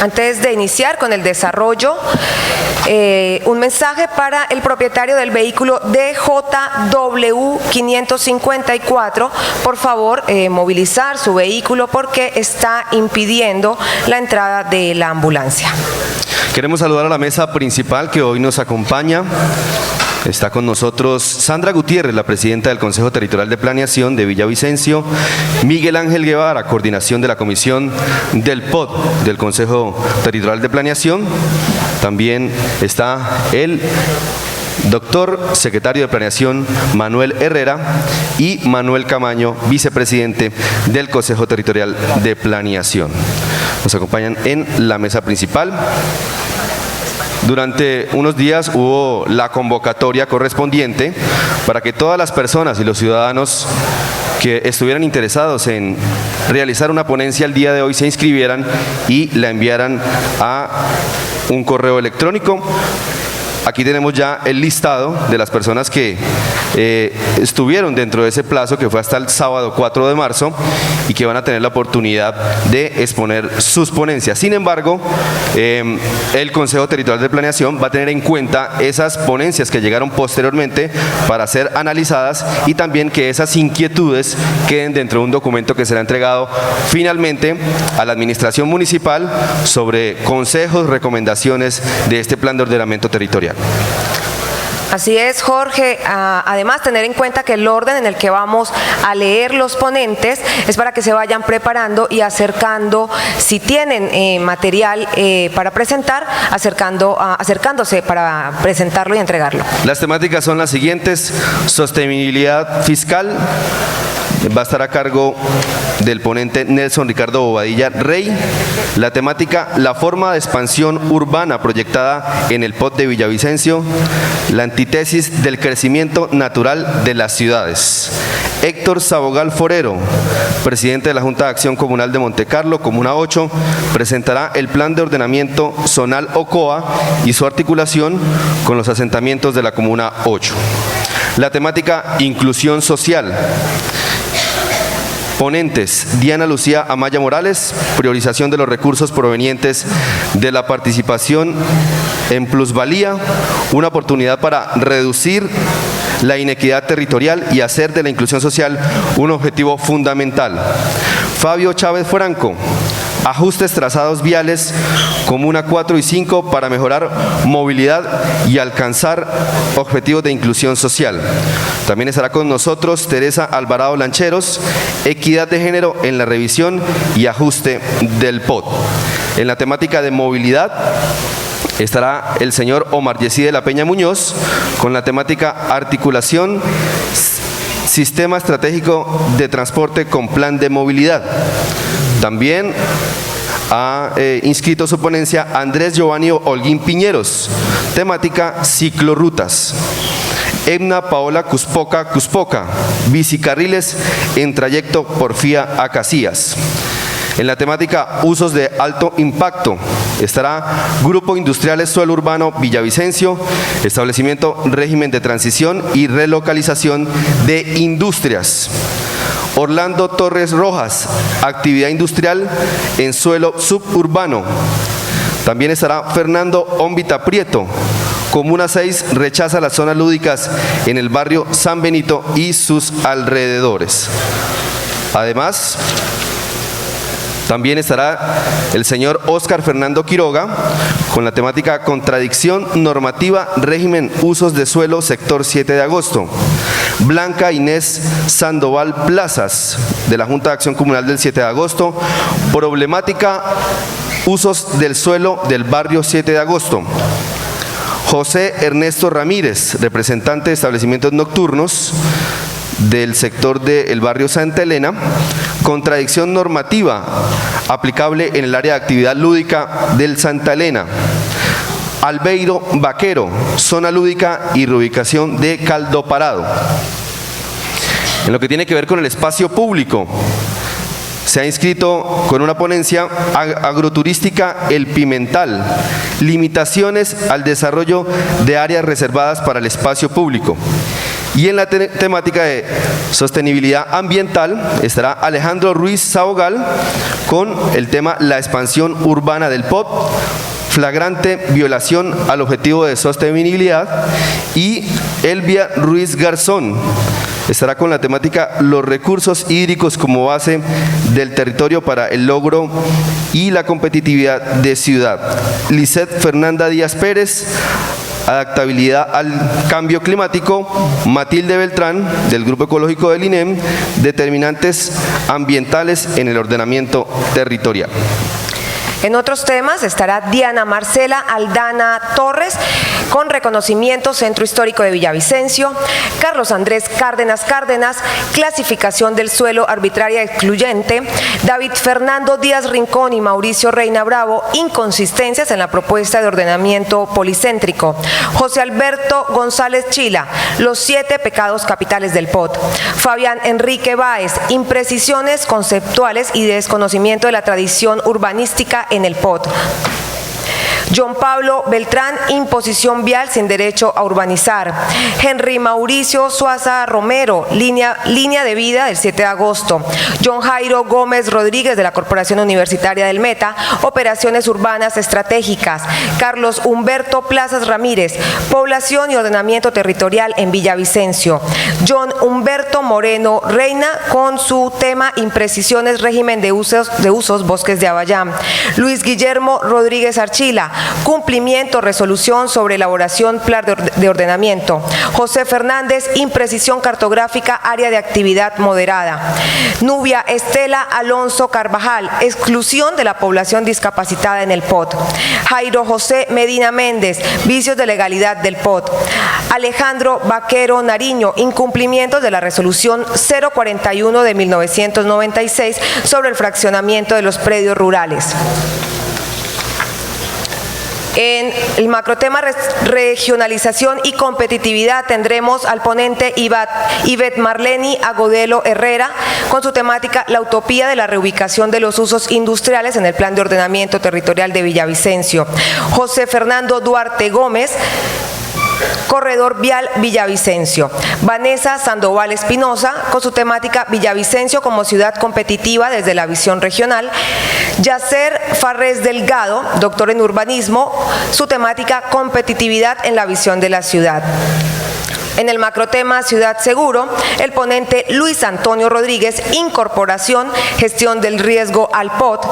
Antes de iniciar con el desarrollo, un mensaje para el propietario del vehículo DJW 554, por favor movilizar su vehículo porque está impidiendo la entrada de la ambulancia. Queremos saludar a la mesa principal que hoy nos acompaña. Está con nosotros Sandra Gutiérrez, la presidenta del Consejo Territorial de Planeación de Villavicencio, Miguel Ángel Guevara, coordinación de la Comisión del POD del Consejo Territorial de Planeación. También está el doctor secretario de Planeación Manuel Herrera y Manuel Camaño, vicepresidente del Consejo Territorial de Planeación. Nos acompañan en la mesa principal. Durante unos días hubo la convocatoria correspondiente para que todas las personas y los ciudadanos que estuvieran interesados en realizar una ponencia el día de hoy se inscribieran y la enviaran a un correo electrónico. Aquí tenemos ya el listado de las personas que estuvieron dentro de ese plazo, que fue hasta el sábado 4 de marzo, y que van a tener la oportunidad de exponer sus ponencias. Sin embargo, el Consejo Territorial de Planeación va a tener en cuenta esas ponencias que llegaron posteriormente para ser analizadas y también que esas inquietudes queden dentro de un documento que será entregado finalmente a la Administración Municipal sobre consejos, recomendaciones de este plan de ordenamiento territorial. Así es, Jorge. Además, tener en cuenta que el orden en el que vamos a leer los ponentes es para que se vayan preparando y acercando, si tienen material para presentar, acercándose para presentarlo y entregarlo. Las temáticas son las siguientes: sostenibilidad fiscal. Va a estar a cargo del ponente Nelson Ricardo Bobadilla Rey. La temática: la forma de expansión urbana proyectada en el POD de Villavicencio, la antítesis del crecimiento natural de las ciudades. Héctor Sabogal Forero, presidente de la Junta de Acción Comunal de Montecarlo, Comuna 8, presentará el plan de ordenamiento zonal OCOA y su articulación con los asentamientos de la Comuna 8. La temática: inclusión social. Ponentes: Diana Lucía Amaya Morales, priorización de los recursos provenientes de la participación en plusvalía, una oportunidad para reducir la inequidad territorial y hacer de la inclusión social un objetivo fundamental. Fabio Chávez Franco, ajustes trazados viales, Comuna 4 y 5 para mejorar movilidad y alcanzar objetivos de inclusión social. También estará con nosotros Teresa Alvarado Lancheros, equidad de género en la revisión y ajuste del POD. En la temática de movilidad estará el señor Omar Yesí de la Peña Muñoz con la temática articulación sistema estratégico de transporte con plan de movilidad. También ha inscrito su ponencia Andrés Giovanni Holguín Piñeros, temática ciclorrutas. Edna Paola Cuspoca, bicicarriles en trayecto Porfía a Casillas. En la temática usos de alto impacto estará Grupo Industriales Suelo Urbano Villavicencio, establecimiento régimen de transición y relocalización de industrias. Orlando Torres Rojas, actividad industrial en suelo suburbano. También estará Fernando Ómbita Prieto, Comuna 6 rechaza las zonas lúdicas en el barrio San Benito y sus alrededores. Además, también estará el señor Óscar Fernando Quiroga con la temática contradicción normativa, régimen, usos de suelo, sector 7 de agosto. Blanca Inés Sandoval Plazas, de la Junta de Acción Comunal del 7 de agosto, problemática, usos del suelo del barrio 7 de agosto. José Ernesto Ramírez, representante de establecimientos nocturnos del sector del barrio Santa Elena, contradicción normativa aplicable en el área de actividad lúdica del Santa Elena. Albeiro Vaquero, zona lúdica y reubicación de Caldo Parado. En lo que tiene que ver con el espacio público, se ha inscrito con una ponencia agroturística El Pimental, limitaciones al desarrollo de áreas reservadas para el espacio público. Y en la temática de sostenibilidad ambiental estará Alejandro Ruiz Sabogal con el tema La expansión urbana del POT, flagrante violación al objetivo de sostenibilidad, y Elvia Ruiz Garzón estará con la temática Los recursos hídricos como base del territorio para el logro y la competitividad de ciudad. Lisette Fernanda Díaz Pérez, adaptabilidad al cambio climático. Matilde Beltrán, del Grupo Ecológico del INEM, determinantes ambientales en el ordenamiento territorial. En otros temas estará Diana Marcela Aldana Torres con reconocimiento Centro Histórico de Villavicencio, Carlos Andrés Cárdenas, clasificación del suelo arbitraria excluyente, David Fernando Díaz Rincón y Mauricio Reina Bravo, inconsistencias en la propuesta de ordenamiento policéntrico, José Alberto González Chila, los 7 pecados capitales del POT, Fabián Enrique Báez, imprecisiones conceptuales y desconocimiento de la tradición urbanística en el POT. John Pablo Beltrán, imposición vial sin derecho a urbanizar. Henry Mauricio Suaza Romero, línea de vida del 7 de agosto. John Jairo Gómez Rodríguez, de la Corporación Universitaria del Meta, operaciones urbanas estratégicas. Carlos Humberto Plazas Ramírez, población y ordenamiento territorial en Villavicencio. John Humberto Moreno Reina, con su tema imprecisiones, régimen de usos bosques de Abayán. Luis Guillermo Rodríguez Archila, cumplimiento, resolución sobre elaboración plan de ordenamiento. José Fernández, imprecisión cartográfica, área de actividad moderada. Nubia Estela Alonso Carvajal, exclusión de la población discapacitada en el POT. Jairo José Medina Méndez, vicios de legalidad del POT. Alejandro Vaquero Nariño, incumplimientos de la resolución 041 de 1996 sobre el fraccionamiento de los predios rurales. En el macrotema regionalización y competitividad tendremos al ponente Ivette Marleni Agodelo Herrera con su temática La utopía de la reubicación de los usos industriales en el Plan de Ordenamiento Territorial de Villavicencio. José Fernando Duarte Gómez, Corredor Vial Villavicencio. Vanessa Sandoval Espinosa con su temática Villavicencio como ciudad competitiva desde la visión regional. Yacer Farrés Delgado, doctor en urbanismo, su temática competitividad en la visión de la ciudad. En el macrotema Ciudad Seguro, el ponente Luis Antonio Rodríguez, incorporación, gestión del riesgo al POT.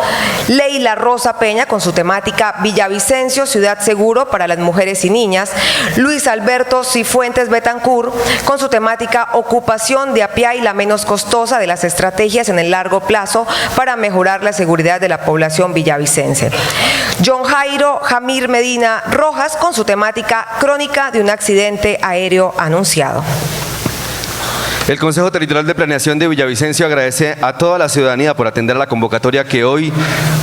Leila Rosa Peña con su temática Villavicencio, Ciudad Seguro para las mujeres y niñas. Luis Alberto Cifuentes Betancur con su temática Ocupación de APIA y la menos costosa de las estrategias en el largo plazo para mejorar la seguridad de la población villavicense. John Jairo Jamir Medina Rojas con su temática Crónica de un accidente aéreo anunciado. El Consejo Territorial de Planeación de Villavicencio agradece a toda la ciudadanía por atender la convocatoria que hoy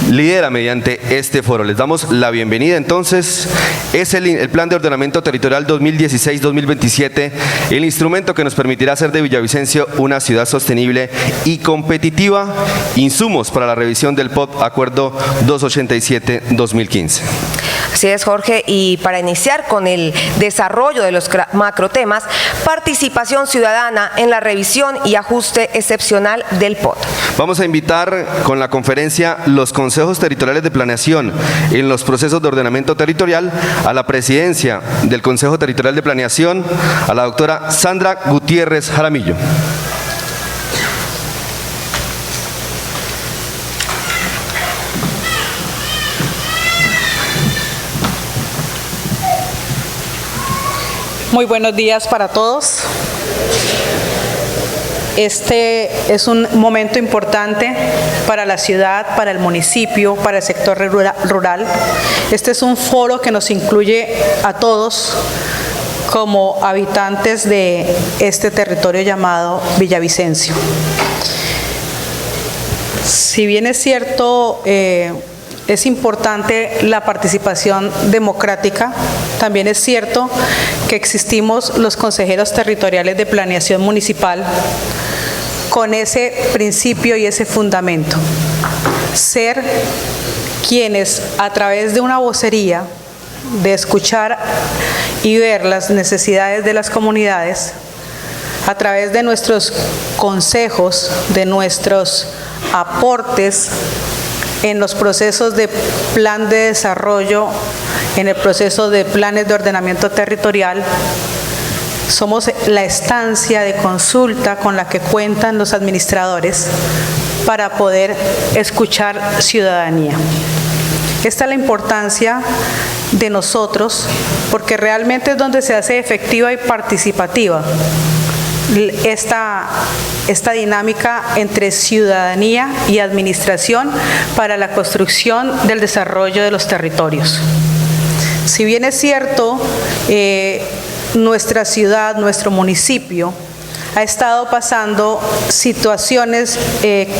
lidera mediante este foro. Les damos la bienvenida. Entonces, es el Plan de Ordenamiento Territorial 2016-2027, el instrumento que nos permitirá hacer de Villavicencio una ciudad sostenible y competitiva. Insumos para la revisión del POT, Acuerdo 287-2015. Así es, Jorge, y para iniciar con el desarrollo de los macrotemas, participación ciudadana en la revisión y ajuste excepcional del POT. Vamos a invitar con la conferencia Los Consejos Territoriales de Planeación en los procesos de ordenamiento territorial a la presidencia del Consejo Territorial de Planeación, a la doctora Sandra Gutiérrez Jaramillo. Muy buenos días para todos. Este es un momento importante para la ciudad, para el municipio, para el sector rural. Este es un foro que nos incluye a todos como habitantes de este territorio llamado Villavicencio. Si bien es cierto, es importante la participación democrática, también es cierto que existimos los consejeros territoriales de planeación municipal con ese principio y ese fundamento. Ser quienes a través de una vocería, de escuchar y ver las necesidades de las comunidades, a través de nuestros consejos, de nuestros aportes en los procesos de plan de desarrollo, en el proceso de planes de ordenamiento territorial. Somos la instancia de consulta con la que cuentan los administradores para poder escuchar ciudadanía. Esta es la importancia de nosotros, porque realmente es donde se hace efectiva y participativa esta dinámica entre ciudadanía y administración para la construcción del desarrollo de los territorios. Si bien es cierto, nuestra ciudad, nuestro municipio, ha estado pasando situaciones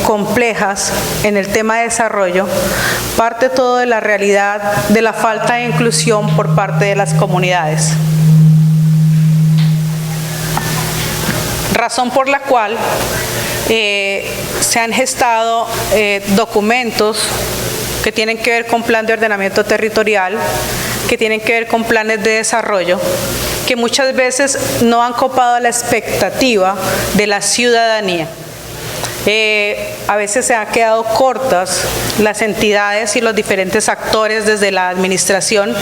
complejas en el tema de desarrollo, parte todo de la realidad de la falta de inclusión por parte de las comunidades. Razón por la cual se han gestado documentos que tienen que ver con plan de ordenamiento territorial, que tienen que ver con planes de desarrollo, que muchas veces no han copado la expectativa de la ciudadanía. A veces se han quedado cortas las entidades y los diferentes actores desde la administración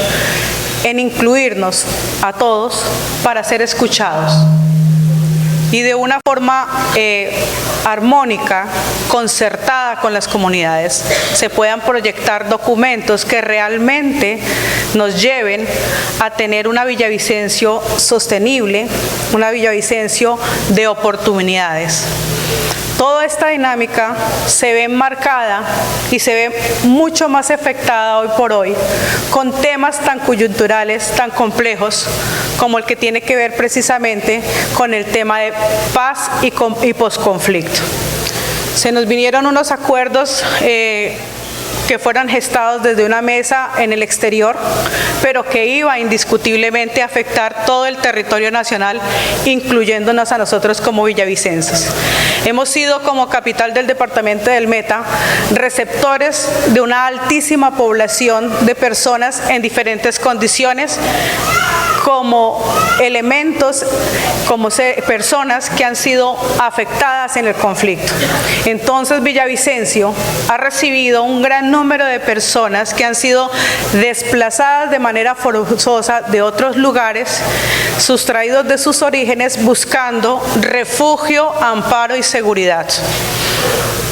en incluirnos a todos para ser escuchados. Y de una forma armónica, concertada con las comunidades, se puedan proyectar documentos que realmente nos lleven a tener una Villavicencio sostenible, una Villavicencio de oportunidades. Toda esta dinámica se ve enmarcada y se ve mucho más afectada hoy por hoy con temas tan coyunturales, tan complejos, como el que tiene que ver precisamente con el tema de paz y posconflicto. Se nos vinieron unos acuerdos que fueron gestados desde una mesa en el exterior, pero que iba indiscutiblemente a afectar todo el territorio nacional, incluyéndonos a nosotros como villavicenses. Hemos sido, como capital del departamento del Meta, receptores de una altísima población de personas en diferentes condiciones, como elementos, como personas que han sido afectadas en el conflicto. Entonces Villavicencio ha recibido un gran número de personas que han sido desplazadas de manera forzosa de otros lugares, sustraídos de sus orígenes, buscando refugio, amparo y seguridad.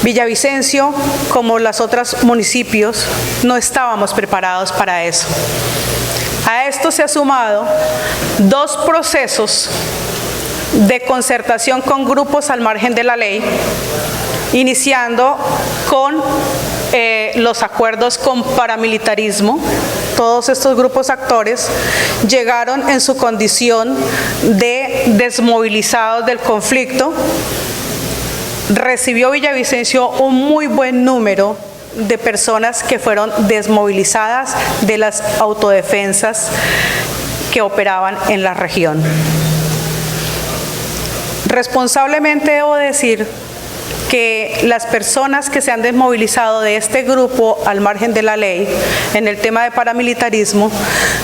Villavicencio, como los otros municipios, no estábamos preparados para eso. A esto se ha sumado dos procesos de concertación con grupos al margen de la ley, iniciando con los acuerdos con paramilitarismo. Todos estos grupos actores llegaron en su condición de desmovilizados del conflicto. Recibió Villavicencio un muy buen número de personas que fueron desmovilizadas de las autodefensas que operaban en la región. Responsablemente debo decir que las personas que se han desmovilizado de este grupo al margen de la ley en el tema de paramilitarismo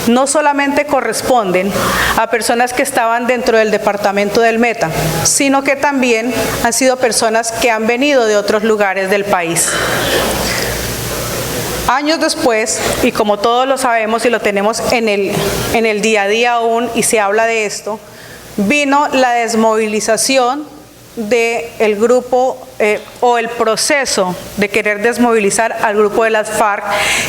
no solamente corresponden a personas que estaban dentro del departamento del Meta, sino que también han sido personas que han venido de otros lugares del país. Años después, y como todos lo sabemos y lo tenemos en el día a día aún, y se habla de esto, vino la desmovilización del grupo o el proceso de querer desmovilizar al grupo de las FARC,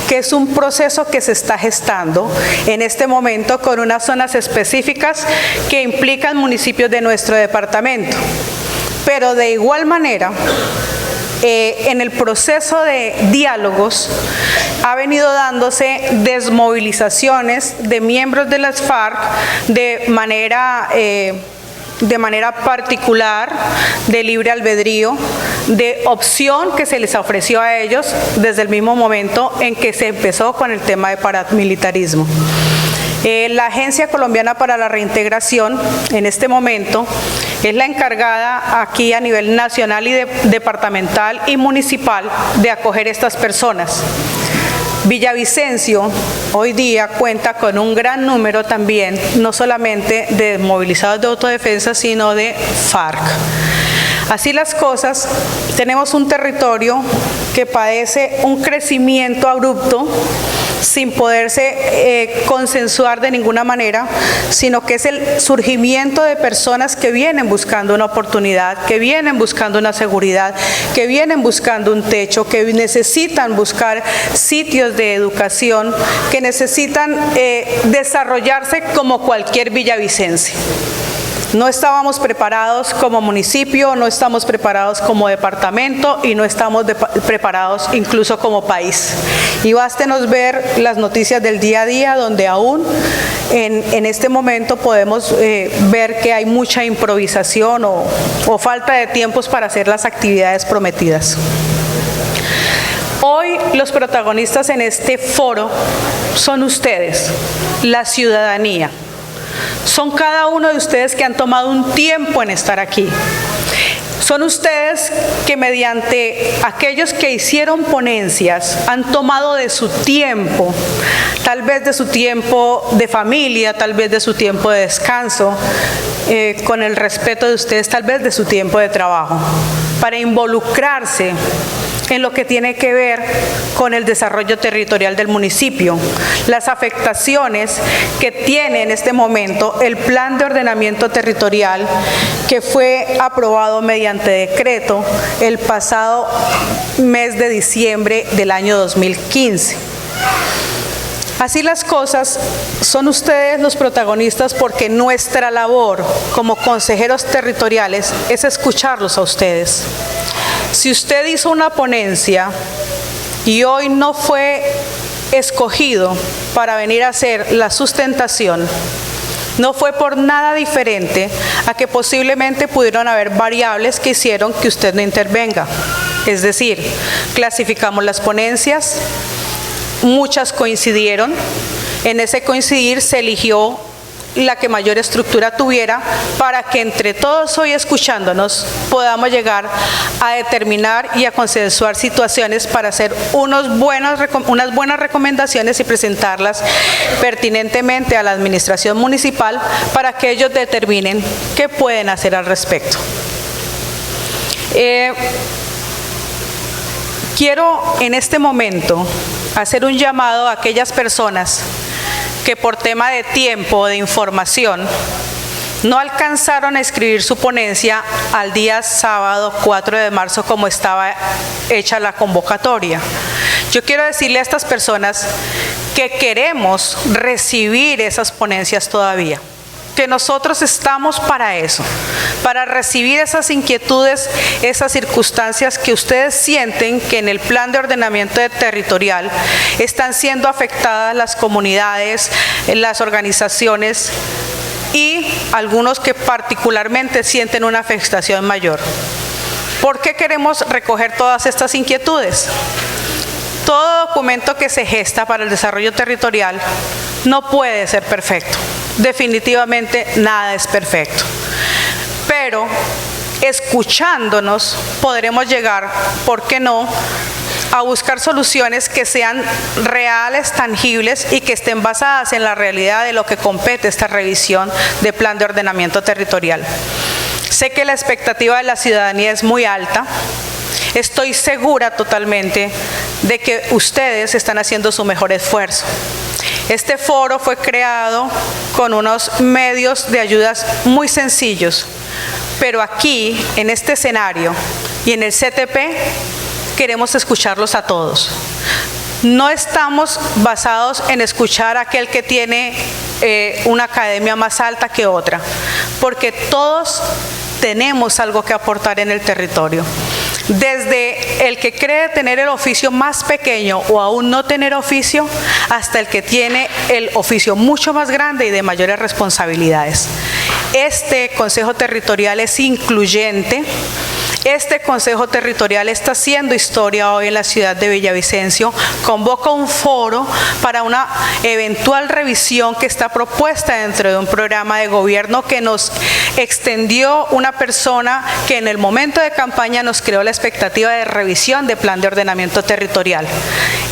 que es un proceso que se está gestando en este momento con unas zonas específicas que implican municipios de nuestro departamento. Pero de igual manera, en el proceso de diálogos ha venido dándose desmovilizaciones de miembros de las FARC de manera particular, de libre albedrío, de opción que se les ofreció a ellos desde el mismo momento en que se empezó con el tema de paramilitarismo. La Agencia Colombiana para la Reintegración, en este momento, es la encargada aquí a nivel nacional y departamental y municipal de acoger a estas personas. Villavicencio hoy día cuenta con un gran número también, no solamente de movilizados de autodefensa, sino de FARC. Así las cosas, tenemos un territorio que padece un crecimiento abrupto sin poderse consensuar de ninguna manera, sino que es el surgimiento de personas que vienen buscando una oportunidad, que vienen buscando una seguridad, que vienen buscando un techo, que necesitan buscar sitios de educación, que necesitan desarrollarse como cualquier villavicense. No estábamos preparados como municipio, no estamos preparados como departamento y no estamos preparados incluso como país. Y bástenos ver las noticias del día a día, donde aún en este momento podemos ver que hay mucha improvisación o falta de tiempos para hacer las actividades prometidas. Hoy los protagonistas en este foro son ustedes, la ciudadanía. Son cada uno de ustedes que han tomado un tiempo en estar aquí. Son ustedes que mediante aquellos que hicieron ponencias han tomado de su tiempo, tal vez de su tiempo de familia, tal vez de su tiempo de descanso, con el respeto de ustedes, tal vez de su tiempo de trabajo, para involucrarse en lo que tiene que ver con el desarrollo territorial del municipio, las afectaciones que tiene en este momento el plan de ordenamiento territorial que fue aprobado mediante decreto el pasado mes de diciembre del año 2015. Así las cosas, son ustedes los protagonistas porque nuestra labor como consejeros territoriales es escucharlos a ustedes. Si usted hizo una ponencia y hoy no fue escogido para venir a hacer la sustentación, no fue por nada diferente a que posiblemente pudieron haber variables que hicieron que usted no intervenga. Es decir, clasificamos las ponencias, muchas coincidieron, en ese coincidir se eligió la que mayor estructura tuviera para que entre todos hoy escuchándonos podamos llegar a determinar y a consensuar situaciones para hacer unas buenas recomendaciones y presentarlas pertinentemente a la administración municipal para que ellos determinen qué pueden hacer al respecto. Quiero en este momento hacer un llamado a aquellas personas que por tema de tiempo o de información no alcanzaron a escribir su ponencia al día sábado 4 de marzo como estaba hecha la convocatoria. Yo quiero decirle a estas personas que queremos recibir esas ponencias todavía, que nosotros estamos para eso, para recibir esas inquietudes, esas circunstancias que ustedes sienten que en el plan de ordenamiento territorial están siendo afectadas las comunidades, las organizaciones y algunos que particularmente sienten una afectación mayor. ¿Por qué queremos recoger todas estas inquietudes? Todo documento que se gesta para el desarrollo territorial no puede ser perfecto. Definitivamente nada es perfecto. Pero escuchándonos podremos llegar, ¿por qué no?, a buscar soluciones que sean reales, tangibles y que estén basadas en la realidad de lo que compete esta revisión de plan de ordenamiento territorial. Sé que la expectativa de la ciudadanía es muy alta. Estoy segura totalmente de que ustedes están haciendo su mejor esfuerzo. Este foro fue creado con unos medios de ayudas muy sencillos, pero aquí, en este escenario y en el CTP, queremos escucharlos a todos. No estamos basados en escuchar a aquel que tiene una academia más alta que otra, porque todos tenemos algo que aportar en el territorio. Desde el que cree tener el oficio más pequeño o aún no tener oficio, hasta el que tiene el oficio mucho más grande y de mayores responsabilidades. Este Consejo Territorial es incluyente. Este Consejo Territorial está haciendo historia hoy en la ciudad de Villavicencio. Convoca un foro para una eventual revisión que está propuesta dentro de un programa de gobierno que nos extendió una persona que en el momento de campaña nos creó la expectativa de revisión de plan de ordenamiento territorial.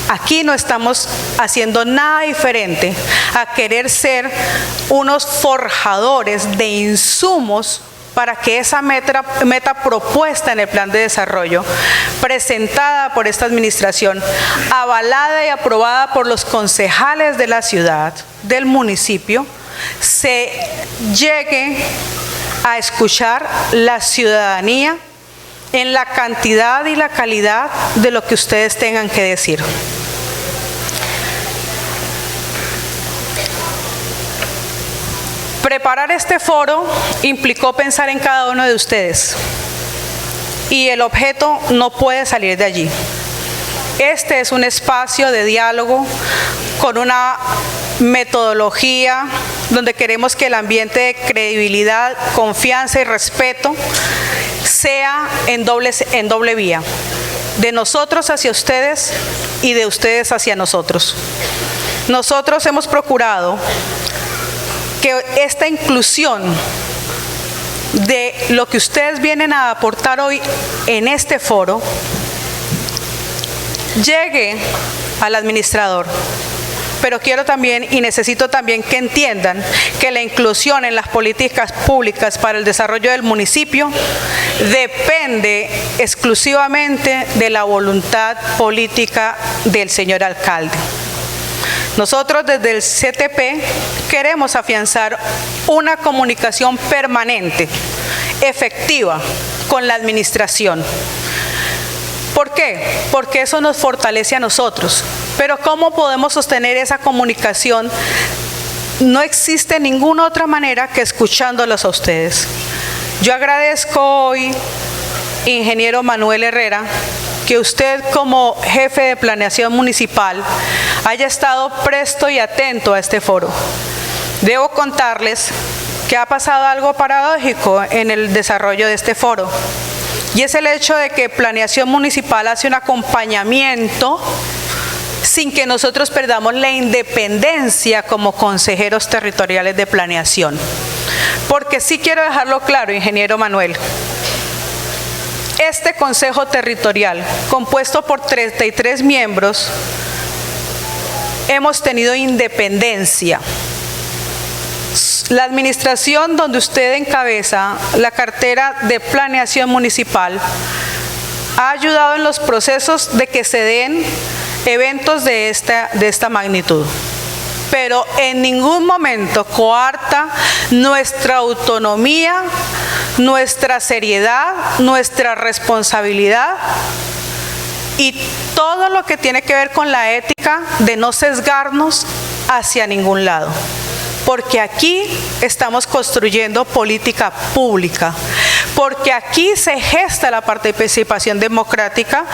Aquí no estamos haciendo nada diferente a querer ser unos forjadores de insumos para que esa meta propuesta en el plan de desarrollo, presentada por esta administración, avalada y aprobada por los concejales de la ciudad, del municipio, se llegue a escuchar la ciudadanía en la cantidad y la calidad de lo que ustedes tengan que decir. Preparar este foro implicó pensar en cada uno de ustedes y el objeto no puede salir de allí. Este es un espacio de diálogo con una metodología donde queremos que el ambiente de credibilidad, confianza y respeto sea en doble vía, de nosotros hacia ustedes y de ustedes hacia nosotros. Nosotros hemos procurado que esta inclusión de lo que ustedes vienen a aportar hoy en este foro llegue al administrador. Pero quiero también y necesito también que entiendan que la inclusión en las políticas públicas para el desarrollo del municipio depende exclusivamente de la voluntad política del señor alcalde. Nosotros desde el CTP queremos afianzar una comunicación permanente, efectiva, con la administración. ¿Por qué? Porque eso nos fortalece a nosotros. Pero ¿cómo podemos sostener esa comunicación? No existe ninguna otra manera que escuchándolos a ustedes. Yo agradezco hoy, ingeniero Manuel Herrera, que usted como jefe de planeación municipal haya estado presto y atento a este foro. Debo contarles que ha pasado algo paradójico en el desarrollo de este foro, y es el hecho de que planeación municipal hace un acompañamiento sin que nosotros perdamos la independencia como consejeros territoriales de planeación. Porque sí quiero dejarlo claro, ingeniero Manuel, este Consejo Territorial, compuesto por 33 miembros, hemos tenido independencia. La administración donde usted encabeza la cartera de planeación municipal ha ayudado en los procesos de que se den eventos de esta magnitud, pero en ningún momento coarta nuestra autonomía, nuestra seriedad, nuestra responsabilidad y todo lo que tiene que ver con la ética de no sesgarnos hacia ningún lado. Porque aquí estamos construyendo política pública, porque aquí se gesta la participación democrática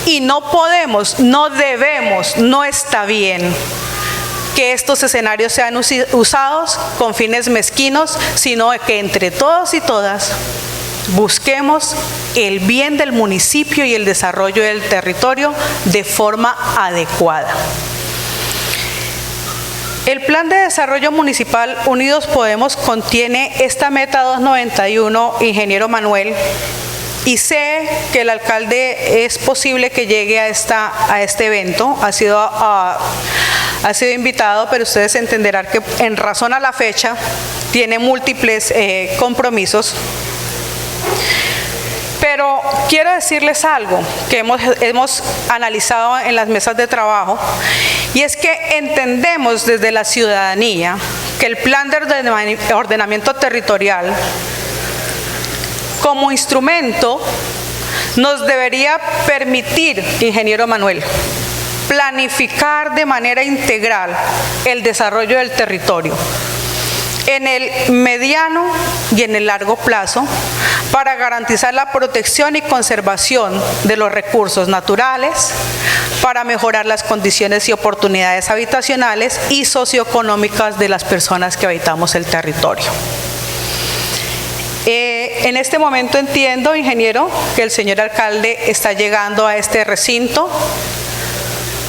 y no podemos, no debemos, no está bien que estos escenarios sean usados con fines mezquinos, sino que entre todos y todas busquemos el bien del municipio y el desarrollo del territorio de forma adecuada. El Plan de Desarrollo Municipal Unidos Podemos contiene esta meta 291, ingeniero Manuel, y sé que el alcalde es posible que llegue a este evento, ha sido invitado, pero ustedes entenderán que en razón a la fecha tiene múltiples compromisos. Pero quiero decirles algo que hemos analizado en las mesas de trabajo, y es que entendemos desde la ciudadanía que el plan de ordenamiento territorial como instrumento nos debería permitir, ingeniero Manuel, planificar de manera integral el desarrollo del territorio en el mediano y en el largo plazo para garantizar la protección y conservación de los recursos naturales, para mejorar las condiciones y oportunidades habitacionales y socioeconómicas de las personas que habitamos el territorio. En este momento entiendo, ingeniero, que el señor alcalde está llegando a este recinto.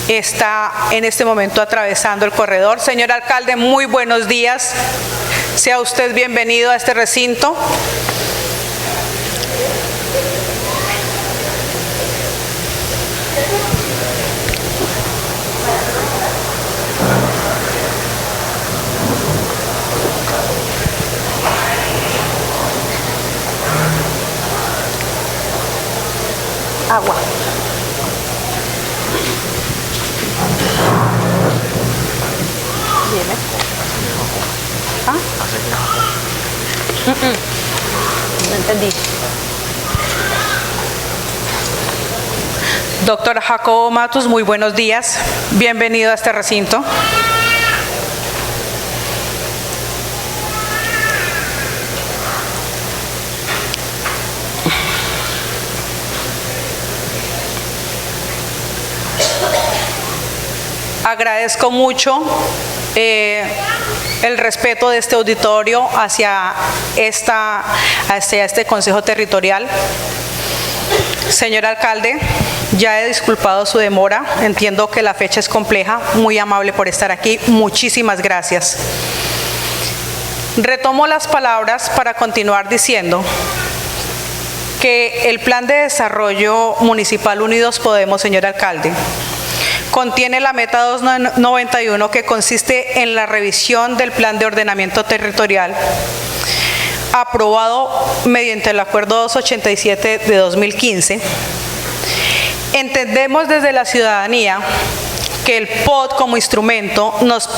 Está en este momento atravesando el corredor. Señor alcalde, muy buenos días. Sea usted bienvenido a este recinto. No entendí. Doctor Jacobo Matus, muy buenos días. Bienvenido a este recinto. Agradezco mucho el respeto de este auditorio hacia este Consejo Territorial. Señor alcalde, ya he disculpado su demora, entiendo que la fecha es compleja, muy amable por estar aquí, muchísimas gracias. Retomo las palabras para continuar diciendo que el Plan de Desarrollo Municipal Unidos Podemos, señor alcalde, contiene la meta 291 que consiste en la revisión del Plan de Ordenamiento Territorial aprobado mediante el Acuerdo 287 de 2015. Entendemos desde la ciudadanía que el POT como instrumento nos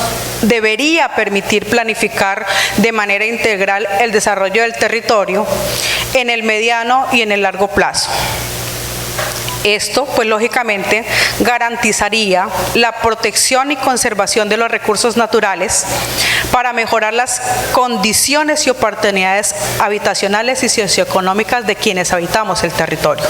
debería permitir planificar de manera integral el desarrollo del territorio en el mediano y en el largo plazo. Esto, pues lógicamente, garantizaría la protección y conservación de los recursos naturales para mejorar las condiciones y oportunidades habitacionales y socioeconómicas de quienes habitamos el territorio.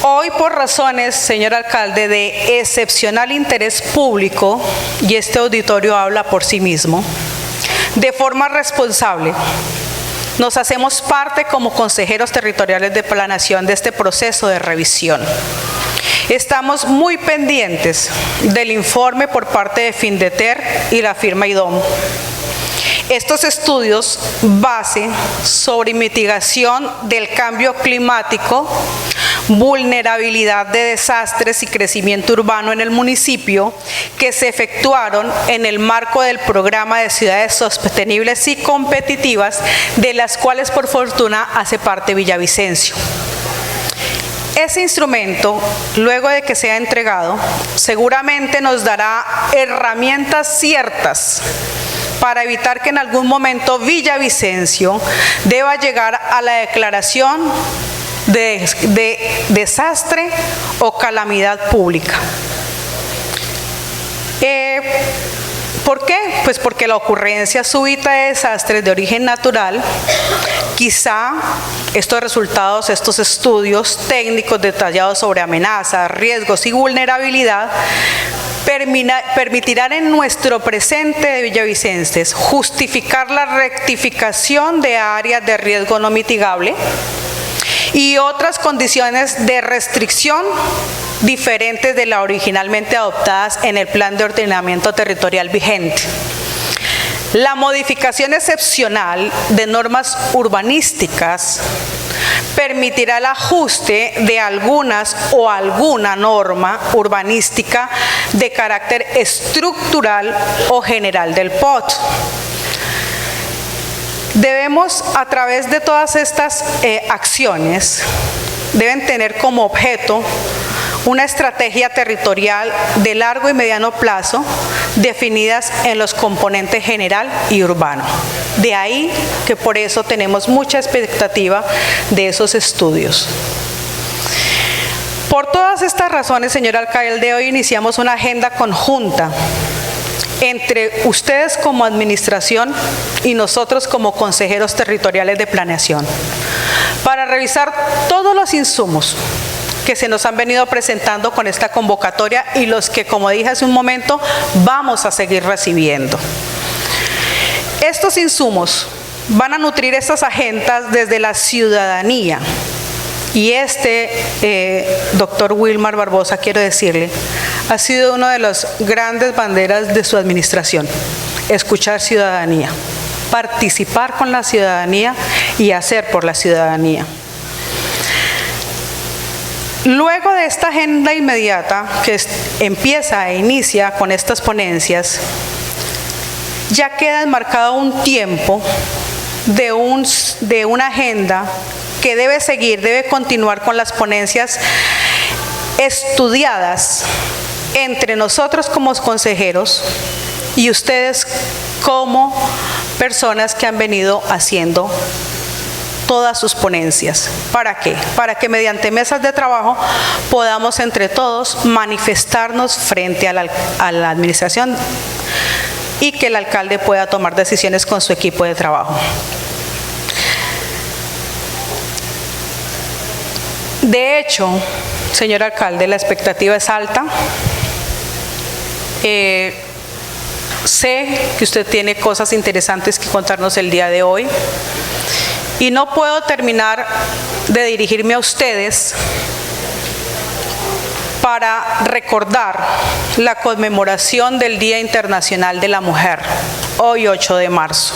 Hoy, por razones, señor alcalde, de excepcional interés público, y este auditorio habla por sí mismo, de forma responsable, nos hacemos parte como consejeros territoriales de planeación de este proceso de revisión. Estamos muy pendientes del informe por parte de Findeter y la firma IDOM. Estos estudios base sobre mitigación del cambio climático, vulnerabilidad de desastres y crecimiento urbano en el municipio, que se efectuaron en el marco del programa de ciudades sostenibles y competitivas, de las cuales por fortuna hace parte Villavicencio. Ese instrumento, luego de que sea entregado, seguramente nos dará herramientas ciertas para evitar que en algún momento Villavicencio deba llegar a la declaración de desastre o calamidad pública. ¿Por qué? Pues porque la ocurrencia súbita de desastres de origen natural, quizá estos resultados, estos estudios técnicos detallados sobre amenazas, riesgos y vulnerabilidad, permitirán en nuestro presente de villavicenses justificar la rectificación de áreas de riesgo no mitigable y otras condiciones de restricción diferentes de las originalmente adoptadas en el Plan de Ordenamiento Territorial vigente. La modificación excepcional de normas urbanísticas permitirá el ajuste de algunas o alguna norma urbanística de carácter estructural o general del POT. Debemos, a través de todas estas acciones, deben tener como objeto una estrategia territorial de largo y mediano plazo definidas en los componentes general y urbano. De ahí que por eso tenemos mucha expectativa de esos estudios. Por todas estas razones, señor alcalde, hoy iniciamos una agenda conjunta entre ustedes como administración y nosotros como consejeros territoriales de planeación para revisar todos los insumos que se nos han venido presentando con esta convocatoria y los que, como dije hace un momento, vamos a seguir recibiendo. Estos insumos van a nutrir estas agendas desde la ciudadanía. Y doctor Wilmar Barbosa, quiero decirle, ha sido una de las grandes banderas de su administración, escuchar ciudadanía, participar con la ciudadanía y hacer por la ciudadanía. Luego de esta agenda inmediata que empieza e inicia con estas ponencias, ya queda enmarcado un tiempo de una agenda que debe seguir, debe continuar con las ponencias estudiadas entre nosotros como consejeros y ustedes como personas que han venido haciendo todas sus ponencias. ¿Para qué? Para que mediante mesas de trabajo podamos entre todos manifestarnos frente a la administración y que el alcalde pueda tomar decisiones con su equipo de trabajo. De hecho, señor alcalde, la expectativa es alta. Sé que usted tiene cosas interesantes que contarnos el día de hoy y no puedo terminar de dirigirme a ustedes para recordar la conmemoración del Día Internacional de la Mujer, hoy 8 de marzo.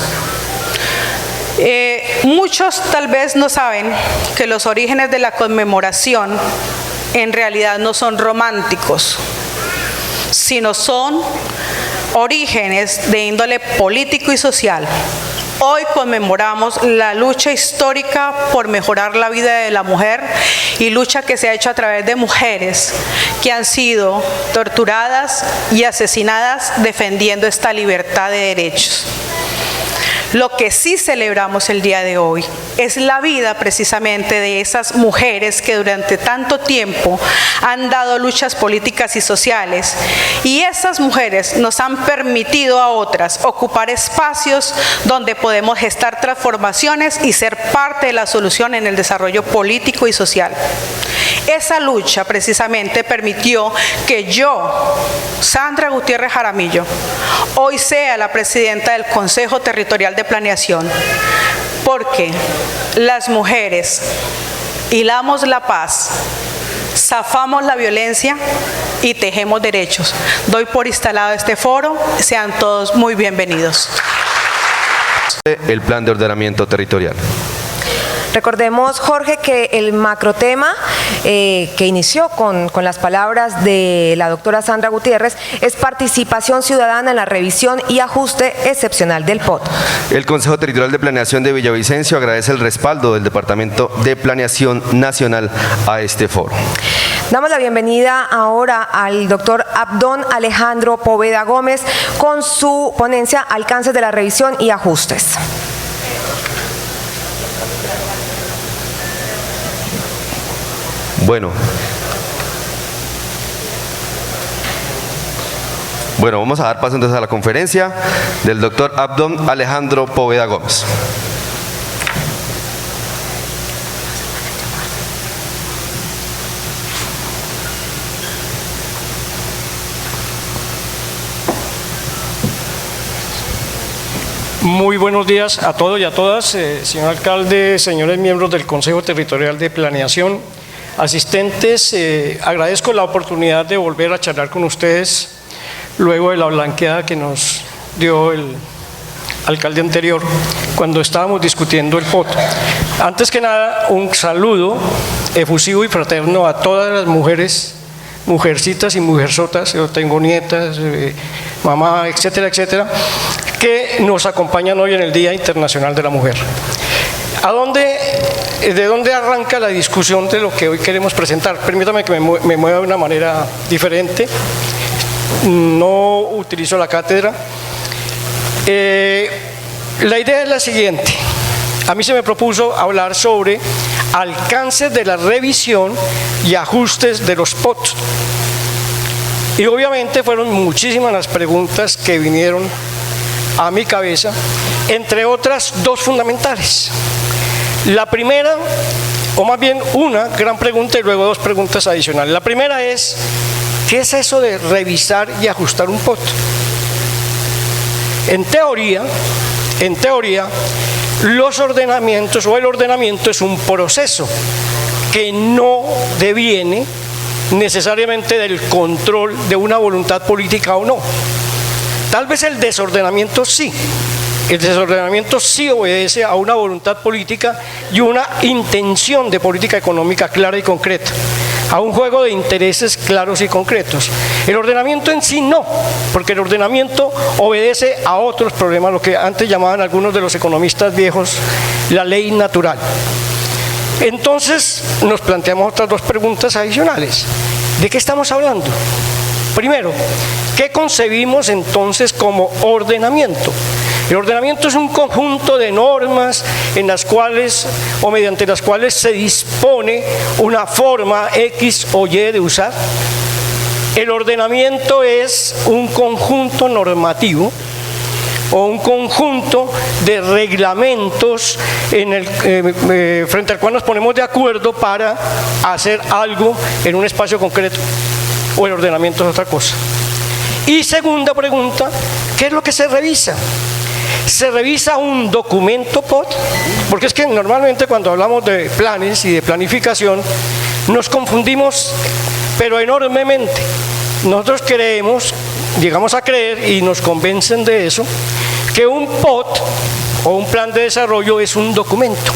Muchos tal vez no saben que los orígenes de la conmemoración en realidad no son románticos, sino son orígenes de índole político y social. Hoy conmemoramos la lucha histórica por mejorar la vida de la mujer y lucha que se ha hecho a través de mujeres que han sido torturadas y asesinadas defendiendo esta libertad de derechos. Lo que sí celebramos el día de hoy es la vida precisamente de esas mujeres que durante tanto tiempo han dado luchas políticas y sociales, y esas mujeres nos han permitido a otras ocupar espacios donde podemos gestar transformaciones y ser parte de la solución en el desarrollo político y social. Esa lucha precisamente permitió que yo, Sandra Gutiérrez Jaramillo, hoy sea la presidenta del Consejo Territorial de Planeación, porque las mujeres hilamos la paz, zafamos la violencia y tejemos derechos. Doy por instalado este foro, sean todos muy bienvenidos. El plan de ordenamiento territorial. Recordemos, Jorge, que el macrotema que inició con las palabras de la doctora Sandra Gutiérrez es participación ciudadana en la revisión y ajuste excepcional del POT. El Consejo Territorial de Planeación de Villavicencio agradece el respaldo del Departamento de Planeación Nacional a este foro. Damos la bienvenida ahora al doctor Abdón Alejandro Poveda Gómez con su ponencia Alcances de la revisión y ajustes. Bueno, vamos a dar paso entonces a la conferencia del doctor Abdón Alejandro Poveda Gómez. Muy buenos días a todos y a todas, señor alcalde, señores miembros del Consejo Territorial de Planeación, asistentes. Agradezco la oportunidad de volver a charlar con ustedes luego de la blanqueada que nos dio el alcalde anterior cuando estábamos discutiendo el POT. Antes que nada, un saludo efusivo y fraterno a todas las mujeres, mujercitas y mujerzotas, yo tengo nietas, mamá, etcétera, etcétera, que nos acompañan hoy en el Día Internacional de la Mujer. ¿De dónde arranca la discusión de lo que hoy queremos presentar? Permítame que me mueva de una manera diferente, no utilizo la cátedra. La idea es la siguiente: a mí se me propuso hablar sobre alcances de la revisión y ajustes de los POT. Y obviamente fueron muchísimas las preguntas que vinieron a mi cabeza, entre otras dos fundamentales. La primera, o más bien una gran pregunta y luego dos preguntas adicionales. La primera es, ¿qué es eso de revisar y ajustar un POT? En teoría, los ordenamientos o el ordenamiento es un proceso que no deviene necesariamente del control de una voluntad política o no. Tal vez el desordenamiento sí. El desordenamiento sí obedece a una voluntad política y una intención de política económica clara y concreta, a un juego de intereses claros y concretos. El ordenamiento en sí no, porque el ordenamiento obedece a otros problemas, lo que antes llamaban algunos de los economistas viejos la ley natural. Entonces nos planteamos otras dos preguntas adicionales. ¿De qué estamos hablando? Primero, ¿qué concebimos entonces como ordenamiento? El ordenamiento es un conjunto de normas en las cuales o mediante las cuales se dispone una forma X o Y de usar. El ordenamiento es un conjunto normativo o un conjunto de reglamentos frente al cual nos ponemos de acuerdo para hacer algo en un espacio concreto, o el ordenamiento es otra cosa. Y segunda pregunta, ¿qué es lo que se revisa? Se revisa un documento POT, porque es que normalmente cuando hablamos de planes y de planificación nos confundimos, pero enormemente. Nosotros creemos, llegamos a creer y nos convencen de eso, que un POT o un plan de desarrollo es un documento.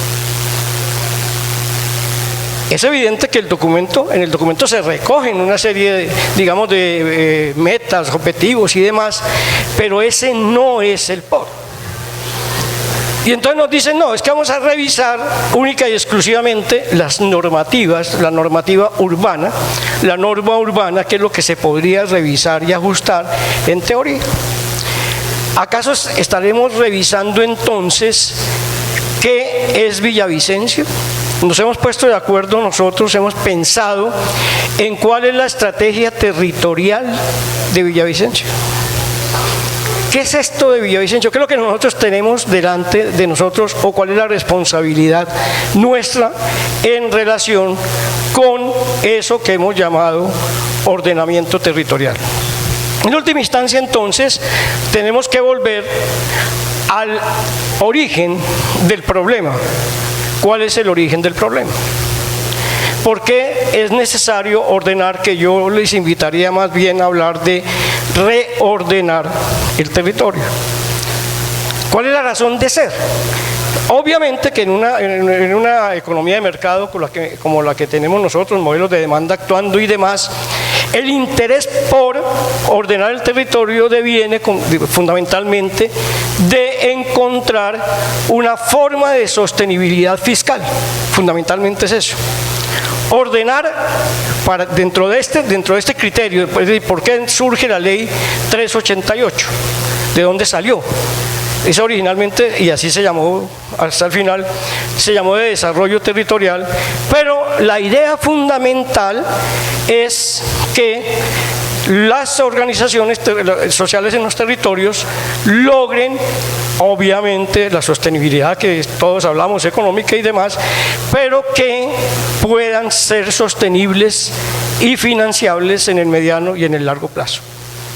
Es evidente que en el documento se recogen una serie de metas, objetivos y demás, pero ese no es el POT. Y entonces nos dicen, no, es que vamos a revisar única y exclusivamente las normativas, la normativa urbana, la norma urbana, que es lo que se podría revisar y ajustar en teoría. ¿Acaso estaremos revisando entonces qué es Villavicencio? Nos hemos puesto de acuerdo nosotros, hemos pensado en cuál es la estrategia territorial de Villavicencio. ¿Qué es esto de Villavicencio? ¿Qué es lo que nosotros tenemos delante de nosotros o cuál es la responsabilidad nuestra en relación con eso que hemos llamado ordenamiento territorial? En última instancia, entonces, tenemos que volver al origen del problema. ¿Cuál es el origen del problema? ¿Por qué es necesario ordenar? Que yo les invitaría más bien a hablar de reordenar el territorio. ¿Cuál es la razón de ser? Obviamente que en una economía de mercado como la que tenemos nosotros, modelos de demanda actuando y demás, el interés por ordenar el territorio deviene fundamentalmente de encontrar una forma de sostenibilidad fiscal. Fundamentalmente es eso. Ordenar dentro de este criterio. ¿Por qué surge la ley 388? ¿De dónde salió? Es originalmente, y así se llamó hasta el final, se llamó de desarrollo territorial, pero la idea fundamental es que las organizaciones sociales en los territorios logren, obviamente, la sostenibilidad que todos hablamos, económica y demás, pero que puedan ser sostenibles y financiables en el mediano y en el largo plazo.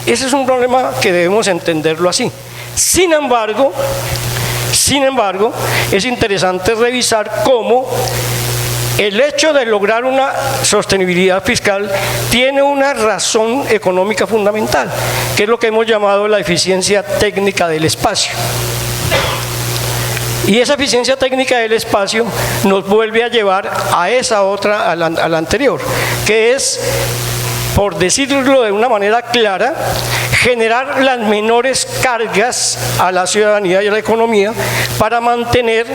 Ese es un problema que debemos entenderlo así. Sin embargo, es interesante revisar cómo el hecho de lograr una sostenibilidad fiscal tiene una razón económica fundamental, que es lo que hemos llamado la eficiencia técnica del espacio. Y esa eficiencia técnica del espacio nos vuelve a llevar a esa otra, a la anterior, que es, por decirlo de una manera clara, generar las menores cargas a la ciudadanía y a la economía para mantener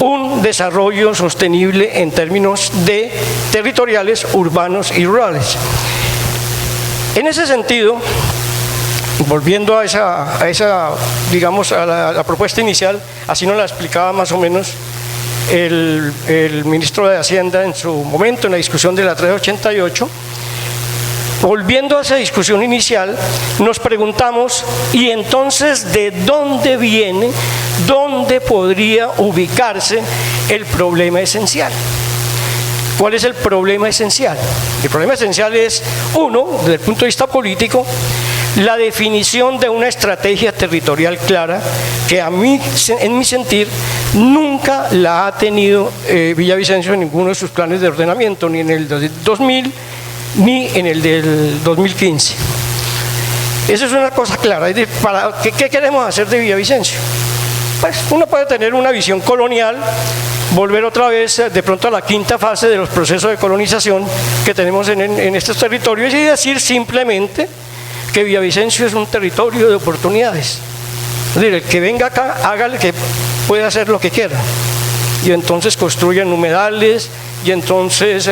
un desarrollo sostenible en términos de territoriales, urbanos y rurales. En ese sentido, volviendo a la propuesta inicial, así nos la explicaba más o menos el ministro de Hacienda en su momento en la discusión de la 388, volviendo a esa discusión inicial, nos preguntamos, ¿y entonces de dónde viene, dónde podría ubicarse el problema esencial? ¿Cuál es el problema esencial? El problema esencial es, uno, desde el punto de vista político, la definición de una estrategia territorial clara, que en mi sentir, nunca la ha tenido Villavicencio en ninguno de sus planes de ordenamiento, ni en el 2000, ni en el del 2015. Eso es una cosa clara. ¿Qué queremos hacer de Villavicencio? Pues uno puede tener una visión colonial, volver otra vez de pronto a la quinta fase de los procesos de colonización que tenemos en estos territorios y decir simplemente que Villavicencio es un territorio de oportunidades. Es decir, el que venga acá, hágale, que puede hacer lo que quiera. Y entonces construyan humedales, y entonces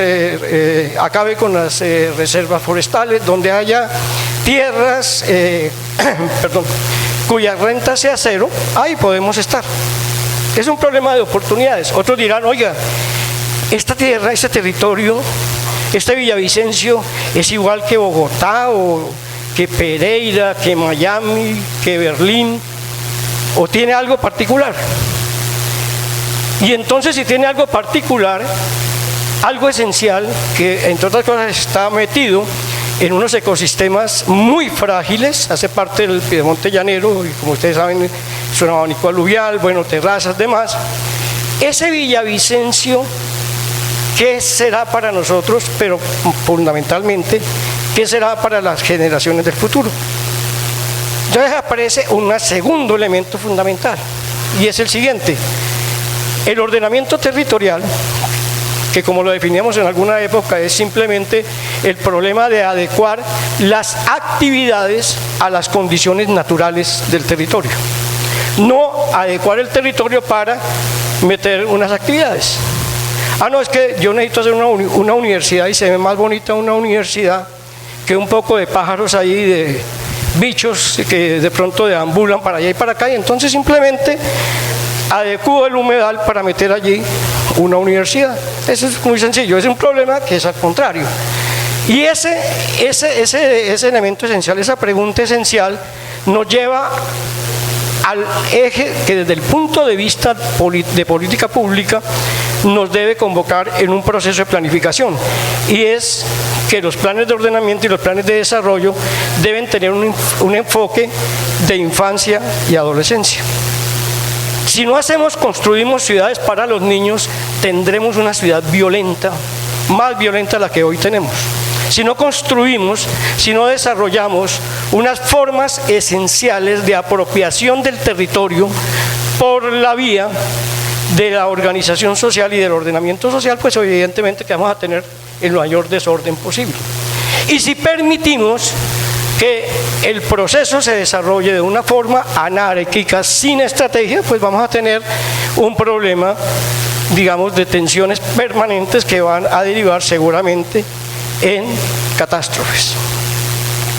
acabe con las reservas forestales, donde haya tierras cuya renta sea cero, ahí podemos estar. Es un problema de oportunidades. Otros dirán, oiga, esta tierra, este territorio, este Villavicencio es igual que Bogotá o que Pereira, que Miami, que Berlín, o tiene algo particular. Y entonces, si tiene algo particular, algo esencial, que entre otras cosas está metido en unos ecosistemas muy frágiles, hace parte del Piedemonte llanero, y como ustedes saben, es un abanico aluvial, bueno, terrazas, demás. Ese Villavicencio, ¿qué será para nosotros? Pero fundamentalmente, ¿qué será para las generaciones del futuro? Entonces aparece un segundo elemento fundamental, y es el siguiente. El ordenamiento territorial, que como lo definíamos en alguna época, es simplemente el problema de adecuar las actividades a las condiciones naturales del territorio. No adecuar el territorio para meter unas actividades. Ah, no, es que yo necesito hacer una universidad y se ve más bonita una universidad que un poco de pájaros ahí, de bichos que de pronto deambulan para allá y para acá, y entonces simplemente adecuo el humedal para meter allí una universidad. Eso es muy sencillo, es un problema que es al contrario. Y ese elemento esencial, esa pregunta esencial, nos lleva al eje que desde el punto de vista de política pública nos debe convocar en un proceso de planificación, y es que los planes de ordenamiento y los planes de desarrollo deben tener un enfoque de infancia y adolescencia. Si no construimos ciudades para los niños, tendremos una ciudad violenta, más violenta de la que hoy tenemos. Si no construimos, si no desarrollamos unas formas esenciales de apropiación del territorio por la vía de la organización social y del ordenamiento social, pues evidentemente que vamos a tener el mayor desorden posible. Y si permitimos que el proceso se desarrolle de una forma anárquica, sin estrategia, pues vamos a tener un problema, digamos, de tensiones permanentes que van a derivar seguramente en catástrofes.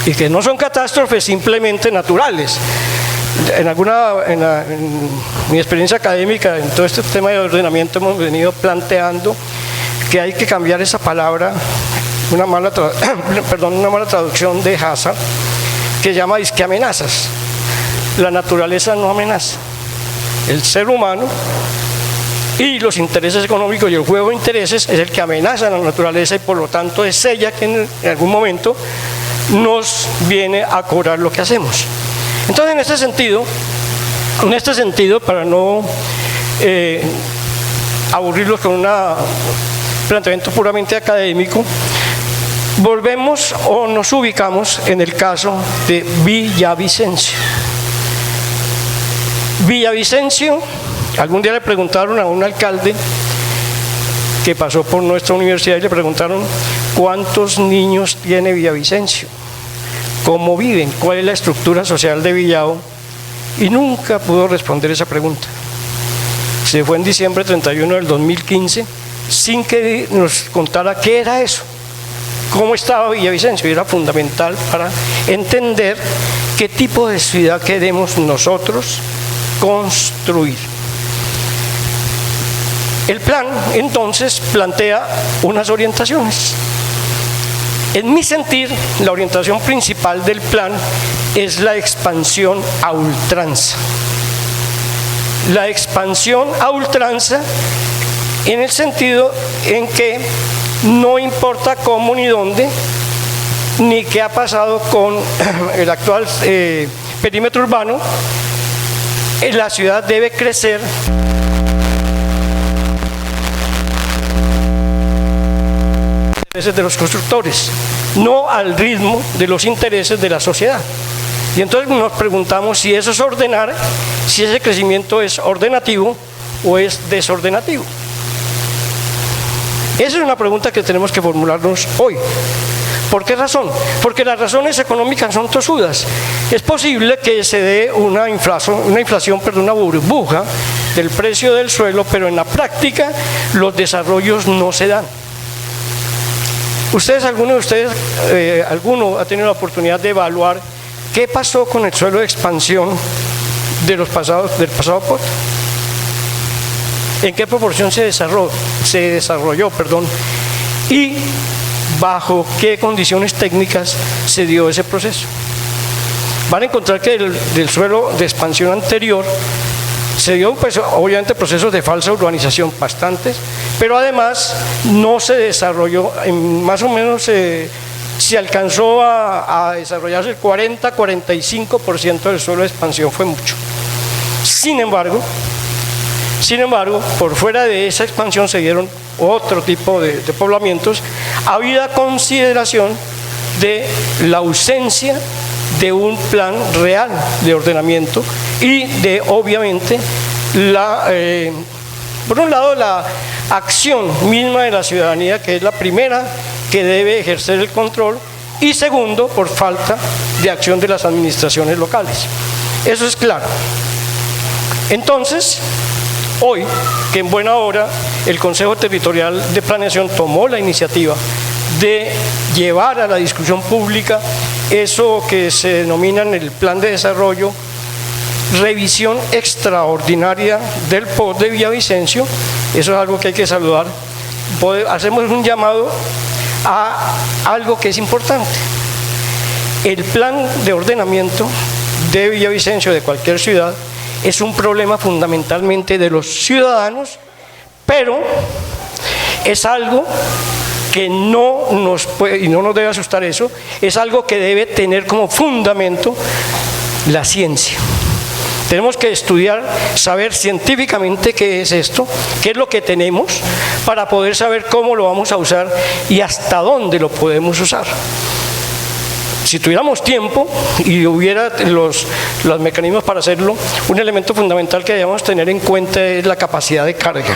Y que no son catástrofes simplemente naturales. En mi experiencia académica, en todo este tema de ordenamiento, hemos venido planteando que hay que cambiar esa palabra, una mala traducción de Hazard, que llama disque amenazas. La naturaleza no amenaza. El ser humano y los intereses económicos y el juego de intereses es el que amenaza a la naturaleza, y por lo tanto es ella que en algún momento nos viene a cobrar lo que hacemos. Entonces, en este sentido, para no aburrirlos con un planteamiento puramente académico, volvemos o nos ubicamos en el caso de Villavicencio. Villavicencio, algún día le preguntaron a un alcalde que pasó por nuestra universidad y le preguntaron cuántos niños tiene Villavicencio, cómo viven, cuál es la estructura social de Villavo, y nunca pudo responder esa pregunta. Se fue en diciembre 31 del 2015 sin que nos contara qué era eso, cómo estaba Villavicencio, y era fundamental para entender qué tipo de ciudad queremos nosotros construir. El plan, entonces, plantea unas orientaciones. En mi sentir, la orientación principal del plan es la expansión a ultranza. La expansión a ultranza en el sentido en que no importa cómo ni dónde, ni qué ha pasado con el actual perímetro urbano, la ciudad debe crecer de los constructores, no al ritmo de los intereses de la sociedad. Y entonces nos preguntamos si eso es ordenar, si ese crecimiento es ordenativo o es desordenativo. Esa es una pregunta que tenemos que formularnos hoy. ¿Por qué razón? Porque las razones económicas son tosudas. Es posible que se dé una burbuja del precio del suelo, pero en la práctica los desarrollos no se dan. Alguno ha tenido la oportunidad de evaluar qué pasó con el suelo de expansión del pasado POT. ¿En qué proporción se desarrolló, y bajo qué condiciones técnicas se dio ese proceso? Van a encontrar que del suelo de expansión anterior se dio, pues, obviamente, procesos de falsa urbanización bastantes, pero además no se desarrolló, más o menos se alcanzó a desarrollarse el 40-45% del suelo de expansión, fue mucho. Sin embargo, por fuera de esa expansión se dieron otro tipo de poblamientos, habida consideración de la ausencia de un plan real de ordenamiento y de, obviamente, por un lado, la acción misma de la ciudadanía, que es la primera que debe ejercer el control, y segundo, por falta de acción de las administraciones locales. Eso es claro. Entonces, hoy, que en buena hora el Consejo Territorial de Planeación tomó la iniciativa de llevar a la discusión pública eso que se denomina en el plan de desarrollo revisión extraordinaria del POT de Villavicencio, eso es algo que hay que saludar. Hacemos un llamado a algo que es importante. El plan de ordenamiento de Villavicencio, de cualquier ciudad, es un problema fundamentalmente de los ciudadanos, pero es algo que no nos puede, y no nos debe asustar eso, es algo que debe tener como fundamento la ciencia. Tenemos que estudiar, saber científicamente qué es esto, qué es lo que tenemos, para poder saber cómo lo vamos a usar y hasta dónde lo podemos usar. Si tuviéramos tiempo y hubiera los mecanismos para hacerlo, un elemento fundamental que debemos tener en cuenta es la capacidad de carga.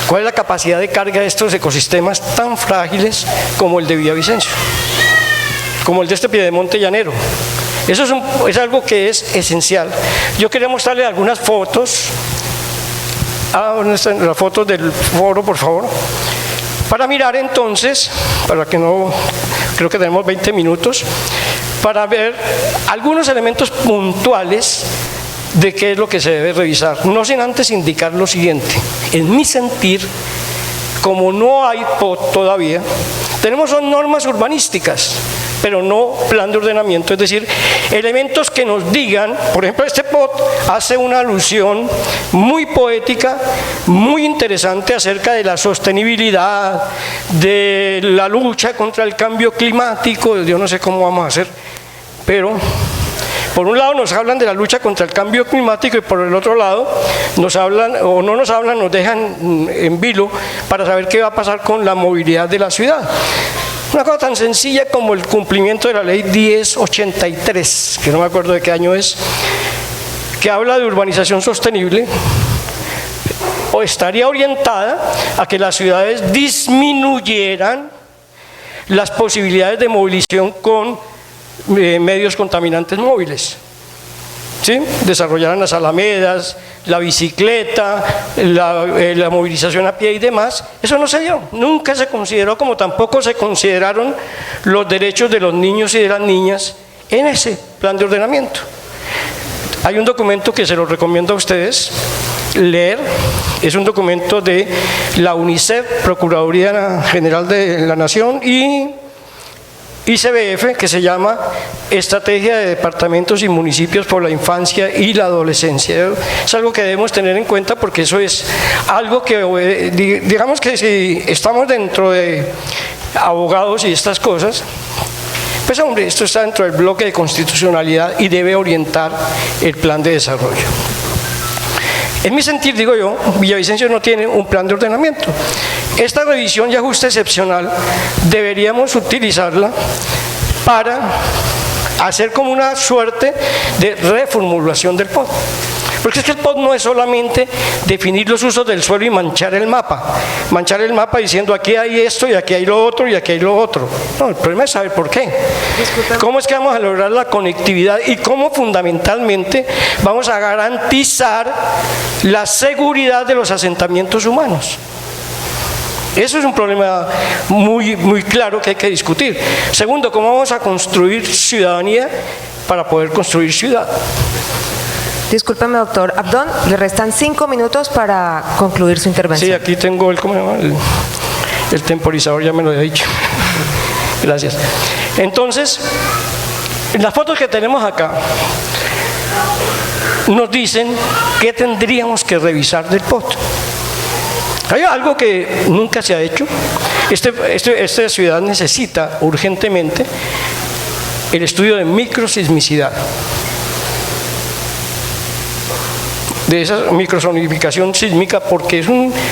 ¿Cuál es la capacidad de carga de estos ecosistemas tan frágiles como el de Villavicencio, como el de este Piedemonte llanero? Eso es algo que es esencial. Yo quería mostrarle algunas fotos. ¿Dónde están las fotos del foro, por favor? Para mirar entonces, para que no, creo que tenemos 20 minutos, para ver algunos elementos puntuales de qué es lo que se debe revisar, no sin antes indicar lo siguiente. En mi sentir, como no hay POT todavía, tenemos son normas urbanísticas, pero no plan de ordenamiento, es decir, elementos que nos digan, por ejemplo, este POT hace una alusión muy poética, muy interesante acerca de la sostenibilidad, de la lucha contra el cambio climático. Yo no sé cómo vamos a hacer, pero por un lado nos hablan de la lucha contra el cambio climático y por el otro lado nos hablan, o no nos hablan, nos dejan en vilo para saber qué va a pasar con la movilidad de la ciudad. Una cosa tan sencilla como el cumplimiento de la ley 1083, que no me acuerdo de qué año es, que habla de urbanización sostenible, o estaría orientada a que las ciudades disminuyeran las posibilidades de movilización con medios contaminantes móviles, ¿sí? Desarrollaran las alamedas, la bicicleta, la movilización a pie y demás. Eso no se dio, nunca se consideró, como tampoco se consideraron los derechos de los niños y de las niñas en ese plan de ordenamiento. Hay un documento que se lo recomiendo a ustedes leer, es un documento de la UNICEF, Procuraduría General de la Nación, y ICBF, que se llama Estrategia de Departamentos y Municipios por la Infancia y la Adolescencia. Es algo que debemos tener en cuenta porque eso es algo que, digamos que si estamos dentro de abogados y estas cosas, pues hombre, esto está dentro del bloque de constitucionalidad y debe orientar el plan de desarrollo. En mi sentir, digo yo, Villavicencio no tiene un plan de ordenamiento. Esta revisión y ajuste excepcional deberíamos utilizarla para hacer como una suerte de reformulación del POT. Porque es que el POT no es solamente definir los usos del suelo y manchar el mapa diciendo aquí hay esto y aquí hay lo otro y aquí hay lo otro. No, el problema es saber por qué. ¿Cómo es que vamos a lograr la conectividad y cómo fundamentalmente vamos a garantizar la seguridad de los asentamientos humanos? Eso es un problema muy, muy claro que hay que discutir. Segundo, ¿cómo vamos a construir ciudadanía para poder construir ciudad? Discúlpeme, doctor Abdón, le restan 5 minutos para concluir su intervención. Sí, aquí tengo ¿cómo se llama? El temporizador, ya me lo había dicho. Gracias. Entonces, las fotos que tenemos acá nos dicen qué tendríamos que revisar del POT. Hay algo que nunca se ha hecho. Esta ciudad necesita urgentemente el estudio de microsismicidad, de esa microsonificación sísmica, porque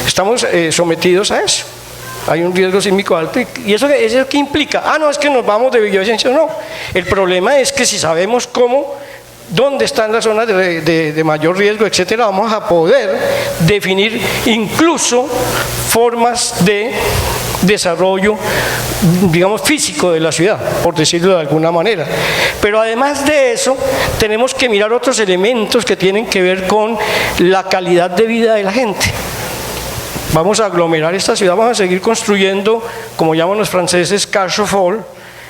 estamos sometidos a eso. Hay un riesgo sísmico alto. ¿Y eso qué implica? No, es que nos vamos de Villavicencio. No. El problema es que si sabemos dónde están las zonas de mayor riesgo, etcétera, vamos a poder definir incluso formas de desarrollo, digamos, físico de la ciudad, por decirlo de alguna manera. Pero además de eso, tenemos que mirar otros elementos que tienen que ver con la calidad de vida de la gente. Vamos a aglomerar esta ciudad, vamos a seguir construyendo, como llaman los franceses, cage aux folles,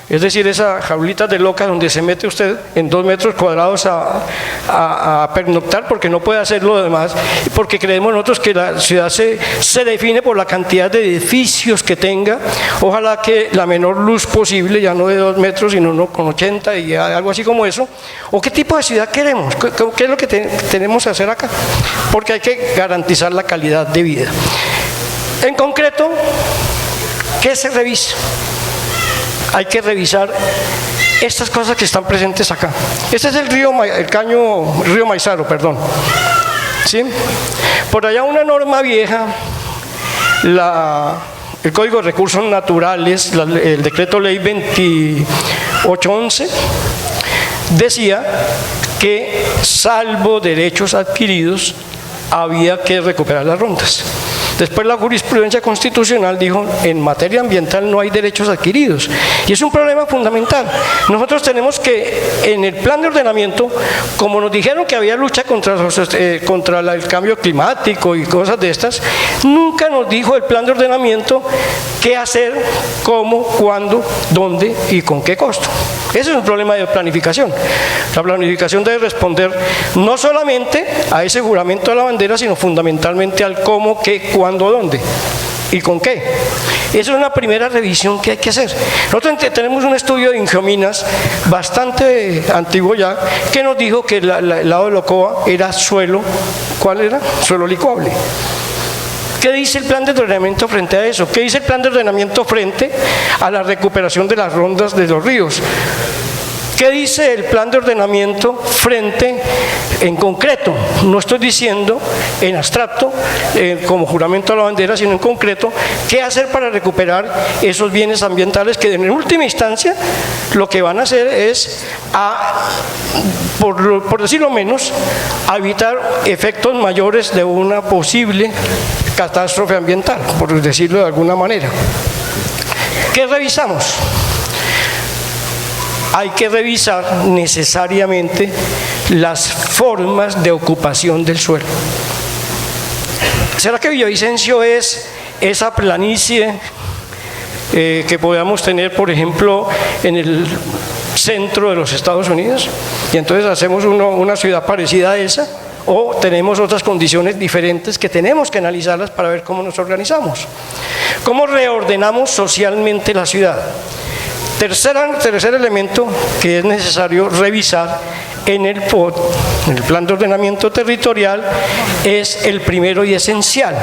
es decir, esa jaulita de loca donde se mete usted en 2 metros cuadrados a pernoctar, porque no puede hacer lo demás, porque creemos nosotros que la ciudad se define por la cantidad de edificios que tenga, ojalá que la menor luz posible, ya no de 2 metros, sino 1,80 y algo así como eso. ¿O qué tipo de ciudad queremos? ¿Qué es lo que tenemos que hacer acá? Porque hay que garantizar la calidad de vida. En concreto, ¿qué se revisa? Hay que revisar estas cosas que están presentes acá. Este es el río Maizaro, perdón. ¿Sí? Por allá una norma vieja, el Código de Recursos Naturales, el decreto ley 2811, decía que salvo derechos adquiridos había que recuperar las rondas. Después la jurisprudencia constitucional dijo, en materia ambiental no hay derechos adquiridos. Y es un problema fundamental. Nosotros tenemos que, en el plan de ordenamiento, como nos dijeron que había lucha contra el cambio climático y cosas de estas, nunca nos dijo el plan de ordenamiento qué hacer, cómo, cuándo, dónde y con qué costo. Ese es un problema de planificación. La planificación debe responder no solamente a ese juramento de la bandera, sino fundamentalmente al cómo, qué, cuándo, dónde y con qué. Esa es una primera revisión que hay que hacer. Nosotros tenemos un estudio de Ingeominas bastante antiguo ya, que nos dijo que el lado de Locoa era suelo, ¿cuál era? Suelo licuable. ¿Qué dice el plan de ordenamiento frente a eso? ¿Qué dice el plan de ordenamiento frente a la recuperación de las rondas de los ríos? ¿Qué dice el plan de ordenamiento frente, en concreto? No estoy diciendo en abstracto, como juramento a la bandera, sino en concreto, ¿qué hacer para recuperar esos bienes ambientales que en última instancia lo que van a hacer es, por decirlo menos, a evitar efectos mayores de una posible catástrofe ambiental, por decirlo de alguna manera? ¿Qué revisamos? Hay que revisar necesariamente las formas de ocupación del suelo. ¿Será que Villavicencio es esa planicie que podamos tener, por ejemplo, en el centro de los Estados Unidos? Y entonces hacemos una ciudad parecida a esa, o tenemos otras condiciones diferentes que tenemos que analizarlas para ver cómo nos organizamos. ¿Cómo reordenamos socialmente la ciudad? Tercer elemento que es necesario revisar en el POT, en el Plan de Ordenamiento Territorial, es el primero y esencial.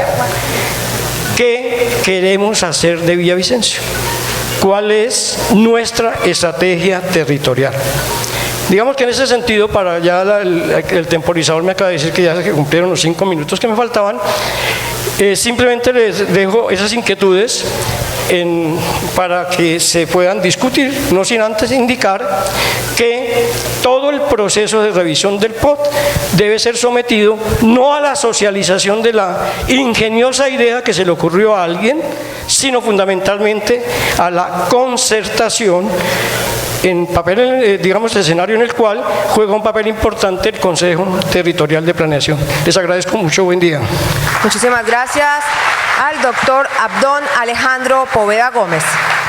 ¿Qué queremos hacer de Villavicencio? ¿Cuál es nuestra estrategia territorial? Digamos que en ese sentido, para ya el temporizador me acaba de decir que ya se cumplieron los 5 minutos que me faltaban, simplemente les dejo esas inquietudes para que se puedan discutir, no sin antes indicar que todo el proceso de revisión del POT debe ser sometido no a la socialización de la ingeniosa idea que se le ocurrió a alguien, sino fundamentalmente a la concertación en papel, digamos, escenario en el cual juega un papel importante el Consejo Territorial de Planeación. Les agradezco mucho, buen día. Muchísimas gracias al doctor Abdón Alejandro Poveda Gómez.